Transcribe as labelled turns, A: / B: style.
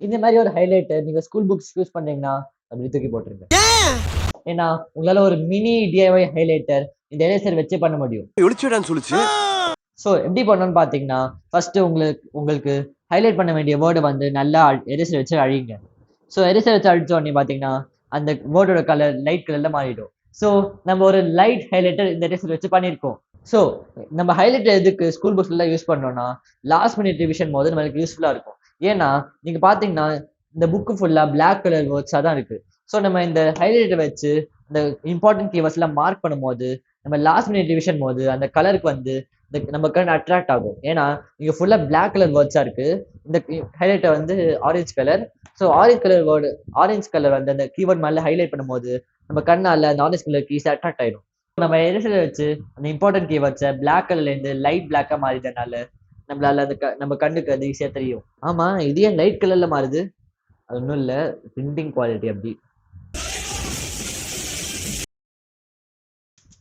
A: இந்த மாதிரி ஒரு ஹைலைட்டர் நீங்க ஸ்கூல் புக்ஸ் யூஸ் பண்றீங்கன்னா அப்படி தூக்கி போட்டுருங்க. ஏன்னா உங்களால ஒரு மினி டிஐஒய் ஹைலைட்டர் இந்த எரேசர் வச்சே பண்ண முடியும். ஸோ எப்படி பண்ணணும்னு பார்த்தீங்கன்னா, ஃபர்ஸ்ட் உங்களுக்கு ஹைலைட் பண்ண வேண்டிய வேர்டை வந்து நல்லா எரேசர் வச்சு அழிங்க. ஸோ எரேசர் வச்சு அழிச்ச உடனே பார்த்தீங்கன்னா, அந்த வேர்டோட கலர் லைட் கலர்ல மாறிடும். ஸோ நம்ம ஒரு லைட் ஹைலைட்டர் இந்த எரேசர் வச்சு பண்ணியிருக்கோம். ஸோ நம்ம ஹைலைட்டர் எதுக்கு ஸ்கூல் புக்ஸ்ல யூஸ் பண்ணோம்னா, லாஸ்ட் மினிட் ரிவிஷன் போது நம்மளுக்கு யூஸ்ஃபுல்லா இருக்கும். ஏன்னா நீங்க பார்த்தீங்கன்னா இந்த புக்கு ஃபுல்லா பிளாக் கலர் வேர்ட்ஸா தான் இருக்கு. ஸோ நம்ம இந்த ஹைலைட்டர் வச்சு இந்த இம்பார்ட்டன்ட் கீவேர்ட்ஸ் எல்லாம் மார்க் பண்ணும்போது நம்ம லாஸ்ட் மினிட் ரிவிஷன் போது அந்த கலருக்கு வந்து நம்ம கண் அட்ராக்ட் ஆகும். ஏன்னா இங்க ஃபுல்லா பிளாக் கலர் வேர்ட்ஸா இருக்கு. இந்த ஹைலைட்டர் வந்து orange colour. So orange colour வந்து அந்த கீவேர்ட் மேல ஹைலைட் பண்ணும்போது நம்ம கண்ணால அந்த ஆரஞ்சு கலர் கீஸ் அட்ராக்ட் ஆயிடும். நம்ம எரேசர் வச்சு அந்த இம்பார்ட்டன்ட் கீவேர்ட்ஸை பிளாக் கலர்ல இருந்து லைட் பிளாக்கா மாறிட்டனால நம்மளால அந்த நம்ம கண்ணுக்கு அது ஈஸியா தெரியும். ஆமா, இது ஏன் லைட் கலர்ல மாறுது? அது ஒன்றும் இல்லை, பிரிண்டிங் குவாலிட்டி அப்படி.